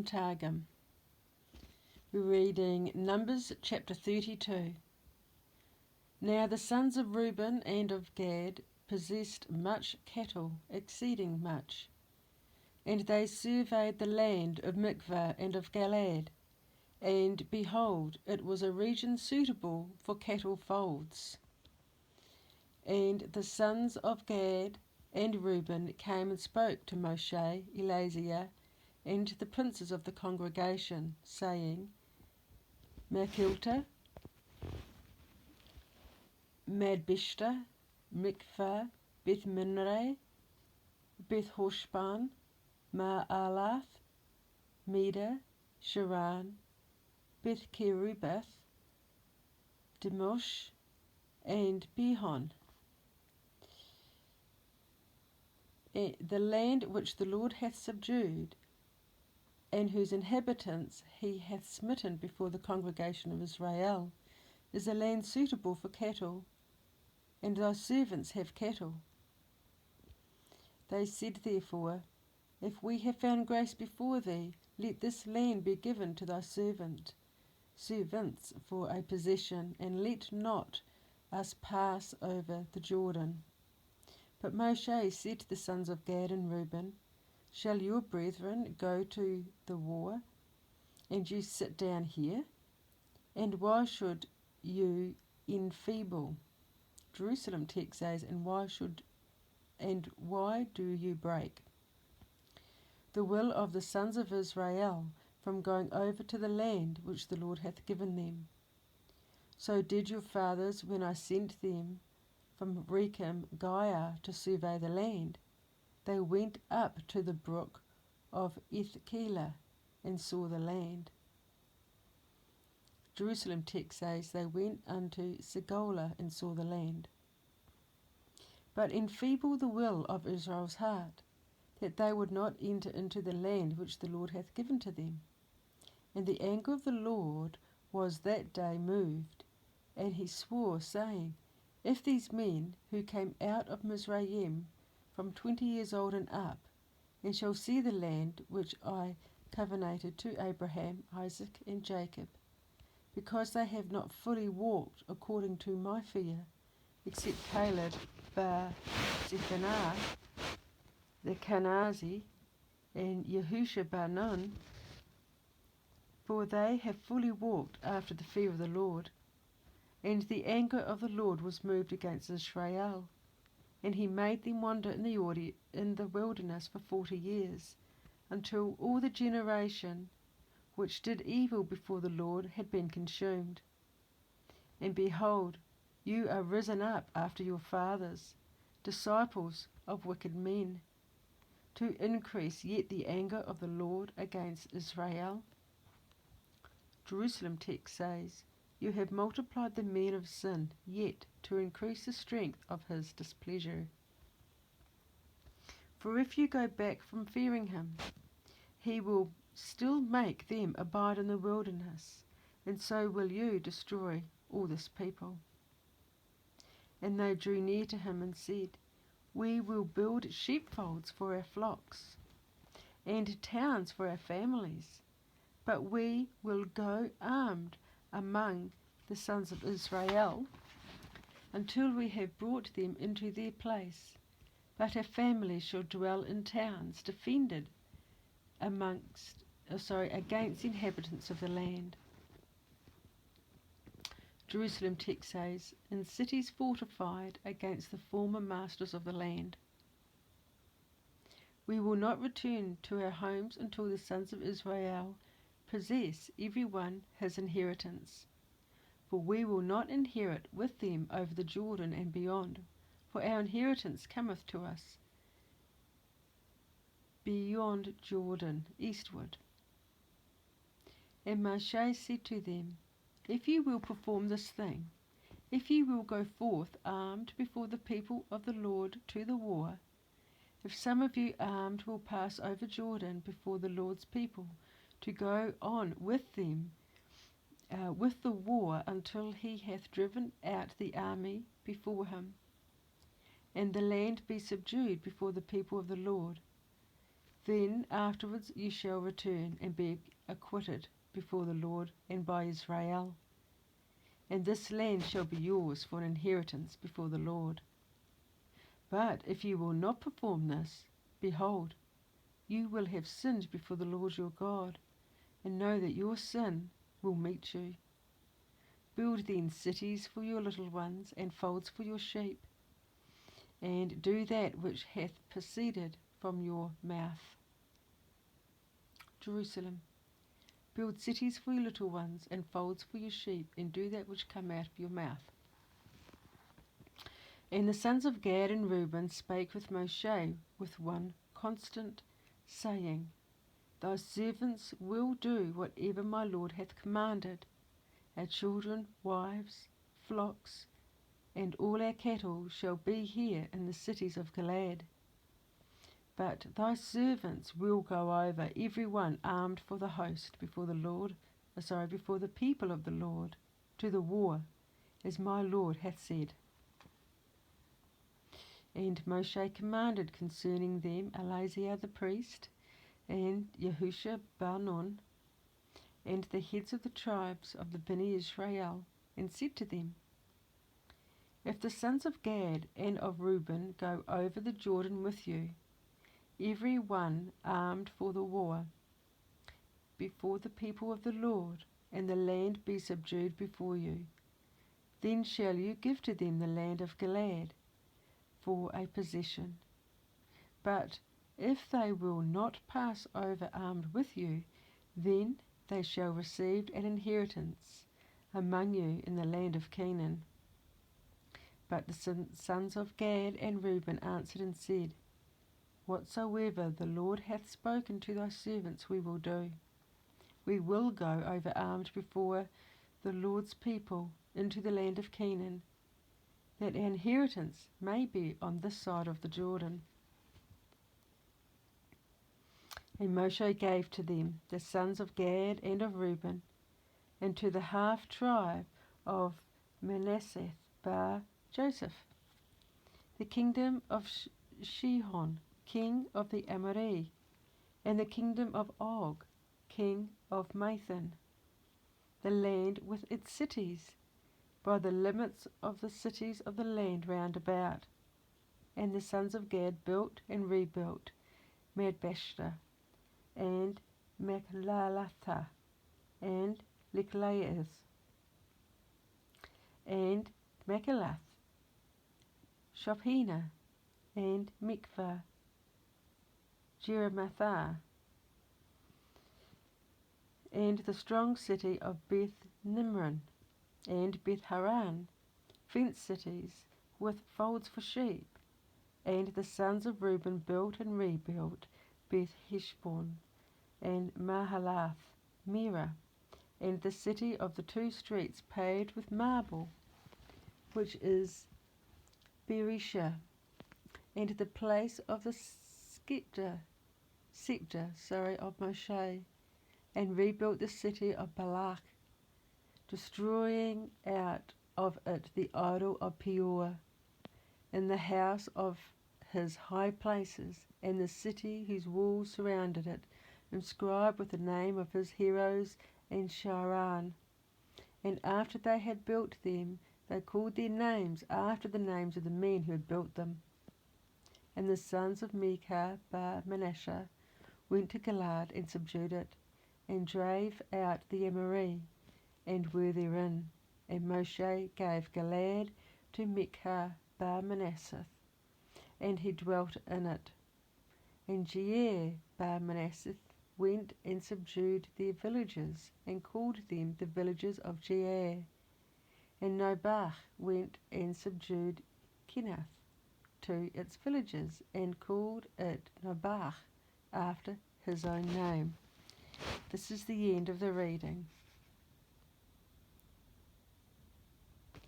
from Targum. We're reading Numbers chapter 32. Now the sons of Reuben and of Gad possessed much cattle, exceeding much. And they surveyed the land of Mikvah and of Galaad, and behold, it was a region suitable for cattle folds. And the sons of Gad and Reuben came and spoke to Moshe, Eleazar, and the princes of the congregation, saying, Machilta, Madbishta, Mikvah, Beth Minre, Beth Hoshban, Ma'alath, Meda, Sharan, Beth Kerubath, Demosh, and Behon. The land which the Lord hath subdued, and whose inhabitants he hath smitten before the congregation of Israel, is a land suitable for cattle, and thy servants have cattle. They said therefore, If we have found grace before thee, let this land be given to thy servants for a possession, and let not us pass over the Jordan. But Moshe said to the sons of Gad and Reuben, Shall your brethren go to the war, and you sit down here? And why should you enfeeble? Jerusalem text says, and why do you break the will of the sons of Israel from going over to the land which the Lord hath given them? So did your fathers when I sent them from Rechem Giah to survey the land. They went up to the brook of Ethkelah and saw the land. Jerusalem text says they went unto Segolah and saw the land. But enfeeble the will of Israel's heart, that they would not enter into the land which the Lord hath given to them. And the anger of the Lord was that day moved, and he swore, saying, If these men who came out of Mizraim from 20 years old and up, and shall see the land which I covenanted to Abraham, Isaac, and Jacob, because they have not fully walked according to my fear, except Caleb bar Zephaniah, the Kenizi, and Yehusha bar Nun, for they have fully walked after the fear of the Lord. And the anger of the Lord was moved against Israel, and he made them wander in the wilderness for 40 years, until all the generation which did evil before the Lord had been consumed. And behold, you are risen up after your fathers, disciples of wicked men, to increase yet the anger of the Lord against Israel. Jerusalem text says, You have multiplied the men of sin, yet to increase the strength of his displeasure. For if you go back from fearing him, he will still make them abide in the wilderness, and so will you destroy all this people. And they drew near to him and said, We will build sheepfolds for our flocks, and towns for our families, but we will go armed among the sons of Israel until we have brought them into their place. But our families shall dwell in towns defended against the inhabitants of the land. Jerusalem text says, In cities fortified against the former masters of the land. We will not return to our homes until the sons of Israel possess every one his inheritance. For we will not inherit with them over the Jordan and beyond, for our inheritance cometh to us beyond Jordan, eastward. And Moshe said to them, If you will perform this thing, if you will go forth armed before the people of the Lord to the war, if some of you armed will pass over Jordan before the Lord's people, to go on with them with the war until he hath driven out the army before him, and the land be subdued before the people of the Lord, Then afterwards you shall return and be acquitted before the Lord and by Israel, and this land shall be yours for an inheritance before the Lord. But if you will not perform this, behold, you will have sinned before the Lord your God, and know that your sin will meet you. Build then cities for your little ones, and folds for your sheep, and do that which hath proceeded from your mouth. Jerusalem, build cities for your little ones, and folds for your sheep, and do that which come out of your mouth. And the sons of Gad and Reuben spake with Moshe with one constant saying, Thy servants will do whatever my Lord hath commanded. Our children, wives, flocks, and all our cattle shall be here in the cities of Gilead. But thy servants will go over, every one armed for the host, before the people of the Lord, to the war, as my Lord hath said. And Moshe commanded concerning them Eleazar the priest, and Yehusha bar Nun, and the heads of the tribes of the Bnei Israel, and said to them, If the sons of Gad and of Reuben go over the Jordan with you, every one armed for the war, before the people of the Lord, and the land be subdued before you, then shall you give to them the land of Gilead for a possession. But if they will not pass over armed with you, then they shall receive an inheritance among you in the land of Canaan. But the sons of Gad and Reuben answered and said, Whatsoever the Lord hath spoken to thy servants we will do. We will go over armed before the Lord's people into the land of Canaan, that our inheritance may be on this side of the Jordan. And Moshe gave to them the sons of Gad and of Reuben, and to the half tribe of Manasseh bar Joseph, the kingdom of Shihon, king of the Amori, and the kingdom of Og, king of Mathan, the land with its cities, by the limits of the cities of the land round about. And the sons of Gad built and rebuilt Madbashta, and Machalath, and Liklayas, and Machalath, Shophena, and Mikvah, Jeremathah, and the strong city of Beth Nimran, and Beth Haran, fenced cities with folds for sheep. And the sons of Reuben built and rebuilt Beth Heshbon, and Mahalath, Merah, and the city of the 2 streets paved with marble, which is Berisha, and the place of the scepter of Moshe, and rebuilt the city of Balak, destroying out of it the idol of Peor, in the house of his high places, and the city whose walls surrounded it, inscribed with the name of his heroes and Sharan. And after they had built them, they called their names after the names of the men who had built them. And the sons of Micah bar Manasseh went to Gilead and subdued it, and drave out the Amori, and were therein. And Moshe gave Gilead to Micah bar Manasseh, and he dwelt in it. And Jair bar Manasseh went and subdued their villages, and called them the villages of Jair. And Nobach went and subdued Kenath to its villages, and called it Nobach after his own name. This is the end of the reading.